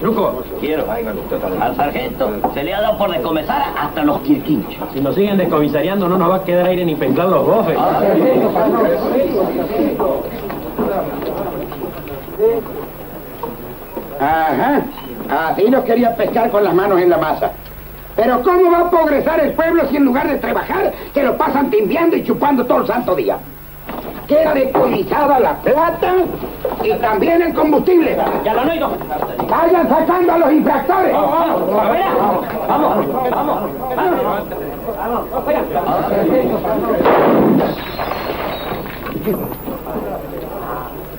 Truco. Quiero. Al sargento se le ha dado por descomisar hasta los quirquinchos. Si nos siguen descomisariando no nos va a quedar aire ni pensar los bofes. Ajá. Así nos quería pescar con las manos en la masa. Pero ¿cómo va a progresar el pueblo si en lugar de trabajar se lo pasan timbiando y chupando todo el santo día? Queda decomisada la plata y también el combustible. Ya lo oigo. Vayan sacando a los infractores. Vamos.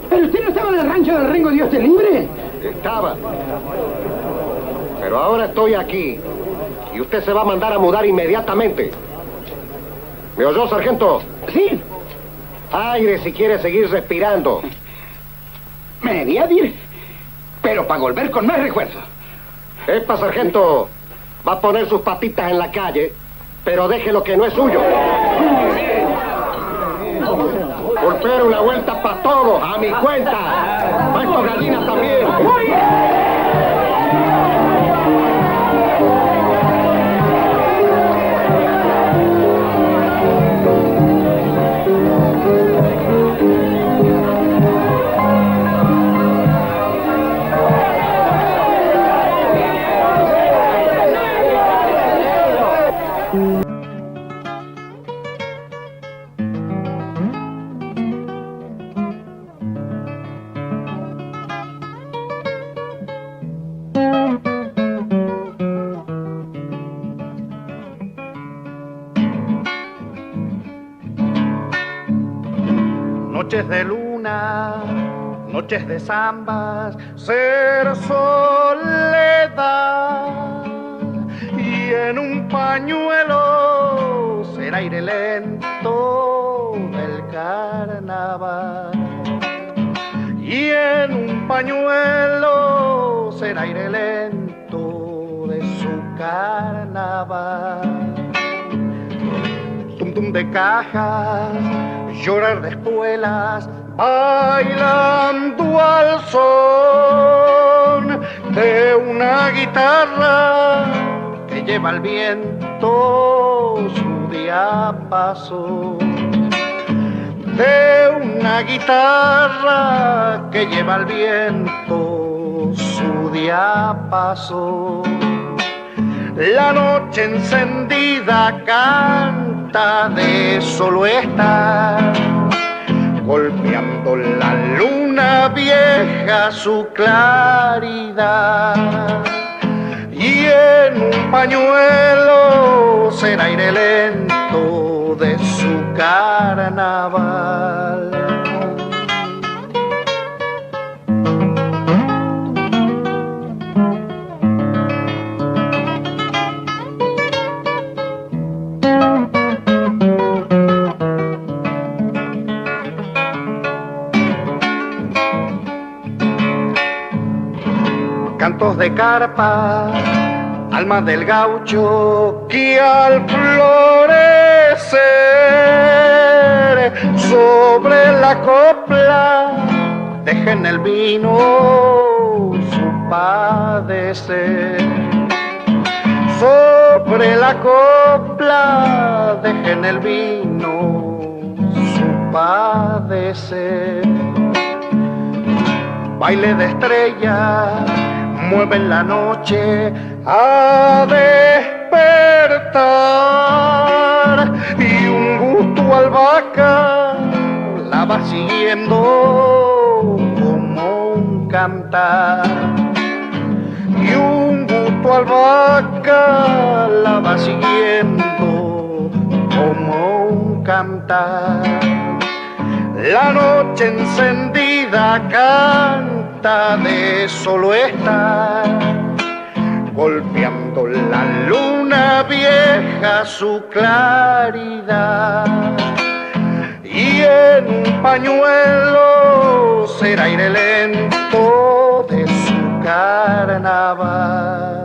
¿Pero usted no estaba en el rancho del Rengo Dios te libre? Estaba. Pero ahora estoy aquí. Y usted se va a mandar a mudar inmediatamente. ¿Me oyó, sargento? Sí. Aire si quiere seguir respirando. Media dir. Pero para volver con más refuerzo. Epa, sargento. Va a poner sus patitas en la calle, pero deje lo que no es suyo. Golpeo una vuelta para todos, a mi cuenta. Para estos gallinas también. Noches de luna, noches de zambas, ser soledad, y en un pañuelo ser aire lento del carnaval, y en un pañuelo ser aire lento de su carnaval. Tum tum de cajas, llorar de espuelas, bailando al son de una guitarra que lleva al viento su diapasón, de una guitarra que lleva al viento su diapasón. La noche encendida canta de solo estar, golpeando la luna vieja su claridad, y en un pañuelo será aire lento de su carnaval. Cantos de carpa, almas del gaucho que al florecer sobre la copla dejen el vino su padecer. Sobre la copla dejen el vino su padecer. Baile de estrellas mueven la noche a despertar, y un gusto albahaca la va siguiendo como un cantar, y un gusto albahaca la va siguiendo como un cantar. La noche encendida canta de solo estar, golpeando la luna vieja su claridad, y en un pañuelo será aire lento de su carnaval.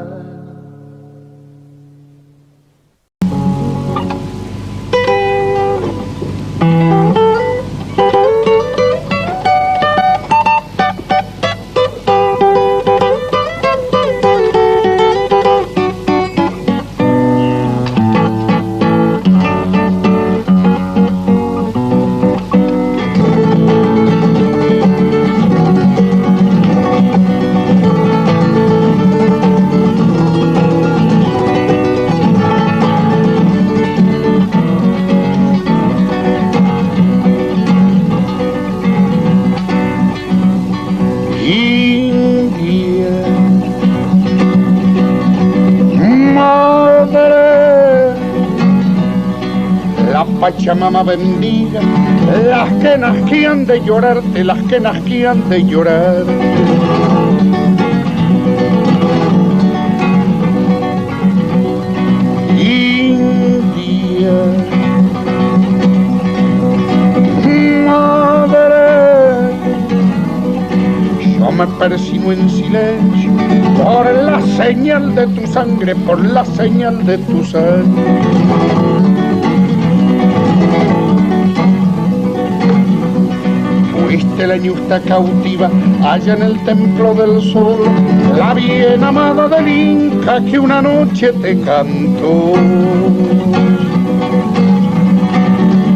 Pachamama bendiga las quenas que han de llorarte, las quenas que han de llorar. India, madre, yo me persino en silencio por la señal de tu sangre, por la señal de tu sangre. Fuiste la ñusta cautiva allá en el templo del sol, la bien amada del Inca que una noche te cantó.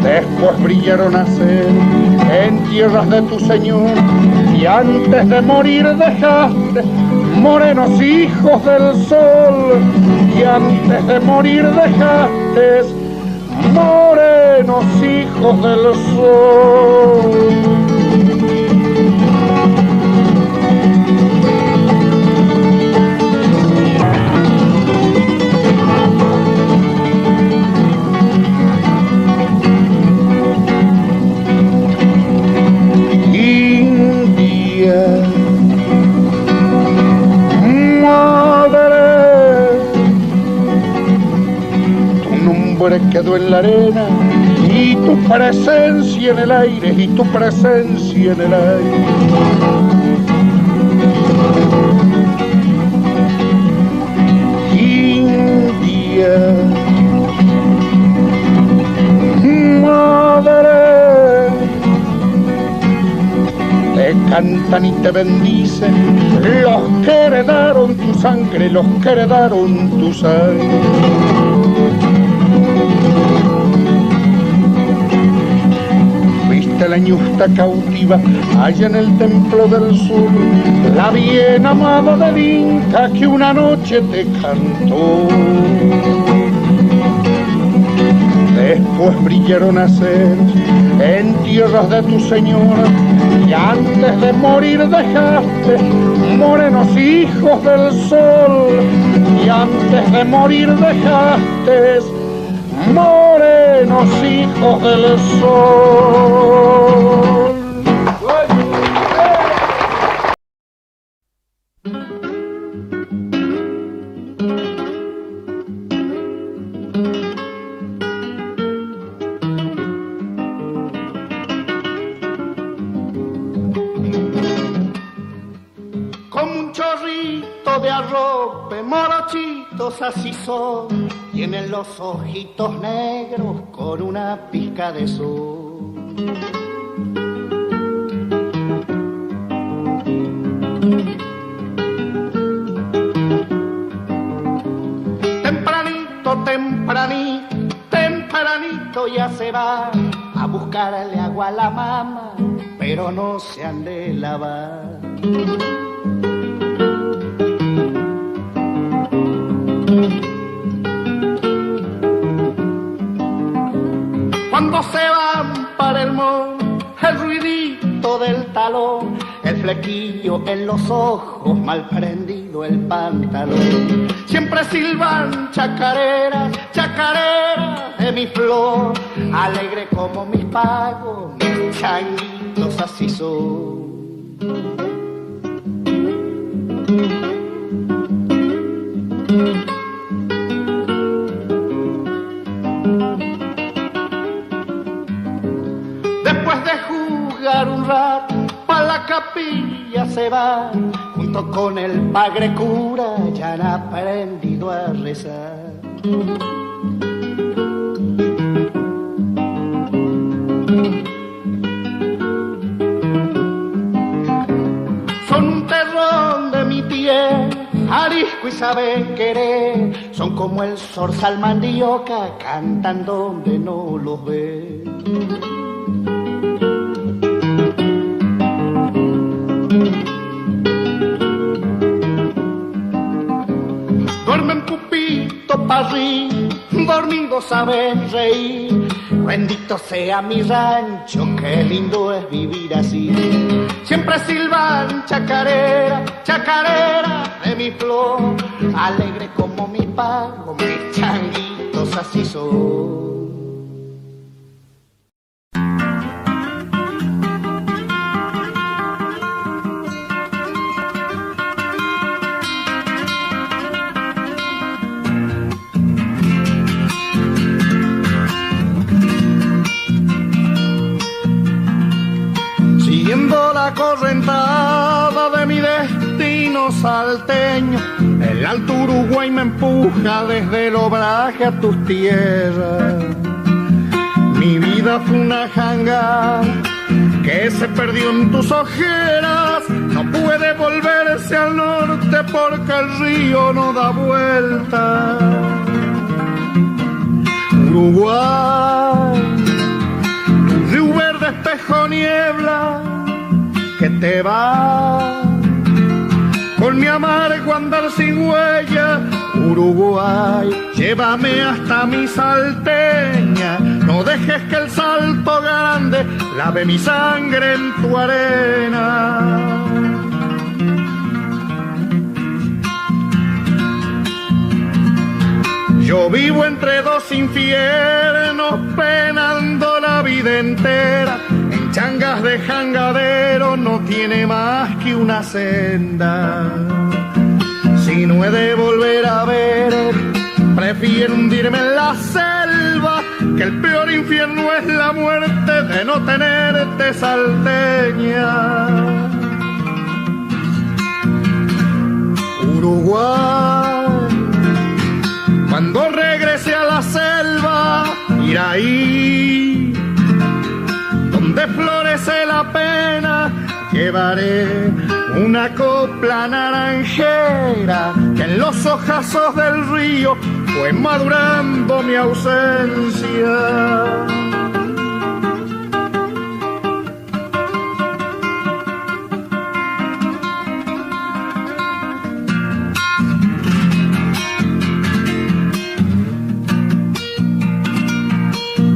Después brillaron a ser en tierras de tu Señor, y antes de morir dejaste morenos hijos del sol, y antes de morir dejaste morenos hijos del sol. Quedó en la arena y tu presencia en el aire, y tu presencia en el aire. India, madre, te cantan y te bendicen los que heredaron tu sangre, los que heredaron tu sangre. La ñusta cautiva allá en el templo del sur, la bien amada del Inca que una noche te cantó. Después brillaron a ser en tierras de tu Señor, y antes de morir dejaste morenos hijos del sol, y antes de morir dejaste morenos hijos del sol. Como un chorrito de arrope, morochitos así son, tienen los ojitos negros con una pizca de sol. Tempranito, tempranito, tempranito ya se va a buscarle agua a la mama, pero no se han de lavar. Cuando se van para el monte, el ruidito del talón, el flequillo en los ojos, mal prendido el pantalón. Siempre silban chacareras, chacareras de mi flor, alegre como mis pagos, mis changuitos así son. Después de jugar un rato, pa' la capilla se va, junto con el padre cura, ya han aprendido a rezar. Son un terrón de mi tierra, arisco y saben querer, son como el zorzal mandioca, cantan donde no los ve. Duermen pupito parrí, dormidos saben reír. Bendito sea mi rancho, qué lindo es vivir así. Siempre silban chacarera, chacarera de mi flor, alegre como mi pago, mis changuitos así son. correntada de mi destino salteño, el alto Uruguay me empuja desde el obraje a tus tierras. Mi vida fue una janga que se perdió en tus ojeras, no puede volverse al norte porque el río no da vuelta. Uruguay, río verde, espejo, niebla, que te va con mi amargo andar sin huella. Uruguay, llévame hasta mi salteña, no dejes que el Salto Grande lave mi sangre en tu arena. Yo vivo entre dos infiernos, penando la vida entera. En changas de jangadero no tiene más que una senda. Si no he de volver a ver, prefiero hundirme en la selva, que el peor infierno es la muerte de no tenerte salteña. Uruguay, cuando regrese a la selva, ir ahí donde florece la pena, llevaré una copla naranjera que en los ojazos del río fue madurando mi ausencia.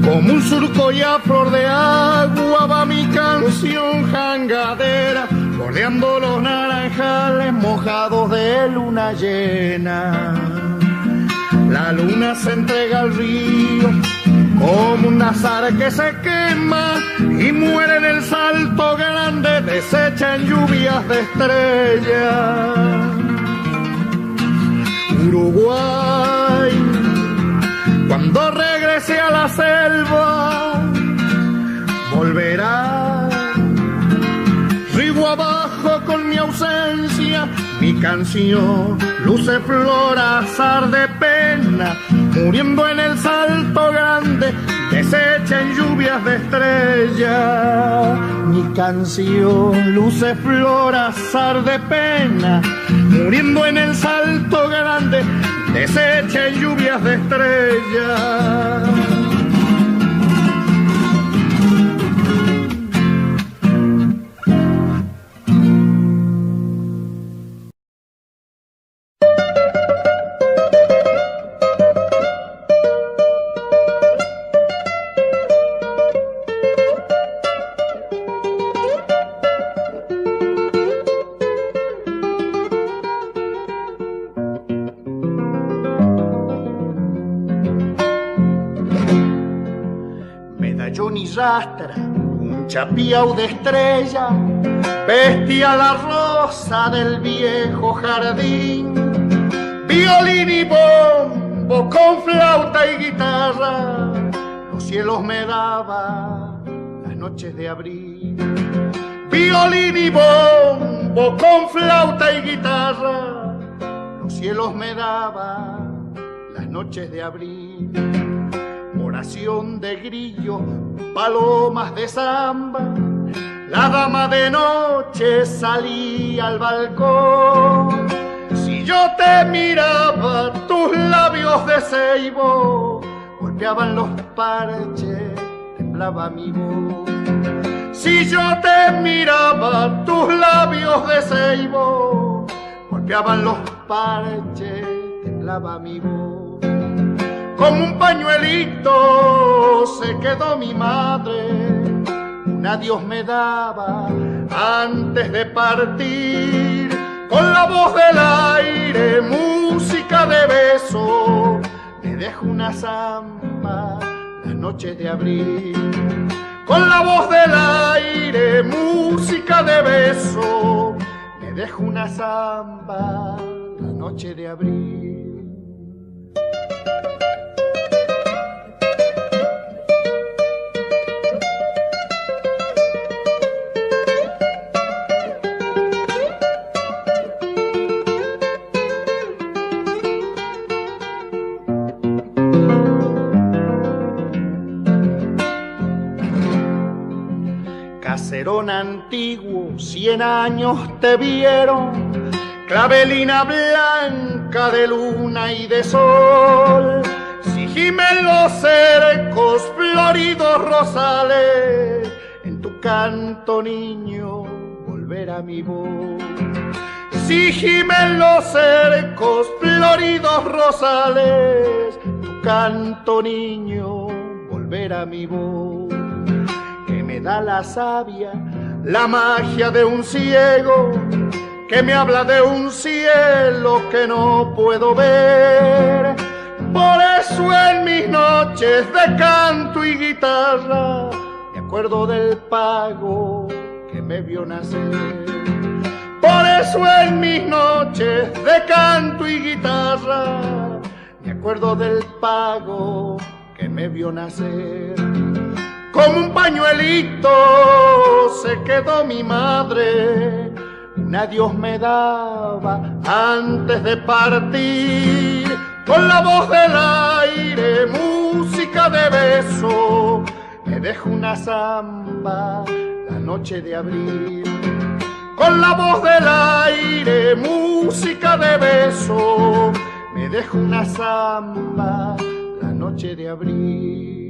Como un surco y a flor de agua va mi canción jangadera, bordeando los naranjales mojados de luna llena. La luna se entrega al río como un azar que se quema y muere en el Salto Grande, deshecha en lluvias de estrellas. Uruguay, cuando regrese a la selva, volverá río abajo con mi ausencia. Mi canción luce flor, azar de pena, muriendo en el Salto Grande, deshecha en lluvias de estrella. Mi canción luce flor, azar de pena, muriendo en el Salto Grande, deshecha en lluvias de estrella. Un chapiao de estrella vestía la rosa del viejo jardín, violín y bombo con flauta y guitarra, los cielos me daban las noches de abril. Violín y bombo con flauta y guitarra, los cielos me daban las noches de abril. Oración de grillo, palomas de samba, la dama de noche salía al balcón. Si yo te miraba, tus labios de ceibo golpeaban los parches, temblaba mi voz. Si yo te miraba, tus labios de ceibo golpeaban los parches, temblaba mi voz. Como un pañuelito se quedó mi madre, un adiós me daba antes de partir. Con la voz del aire, música de beso, me dejo una samba las noches de abril. Con la voz del aire, música de beso, me dejo una samba la noche de abril. Perón antiguo, 100 años te vieron, clavelina blanca de luna y de sol. Si gimen los cercos, floridos rosales, en tu canto, niño, volverá mi voz. Si gimen los cercos, floridos rosales, tu canto, niño, volverá mi voz. Que me da la savia, la magia de un ciego, que me habla de un cielo que no puedo ver. Por eso en mis noches de canto y guitarra me acuerdo del pago que me vio nacer. Por eso en mis noches de canto y guitarra me acuerdo del pago que me vio nacer. Como un pañuelito se quedó mi madre, un adiós me daba antes de partir. Con la voz del aire, música de beso, me dejó una samba la noche de abril. Con la voz del aire, música de beso, me dejó una samba la noche de abril.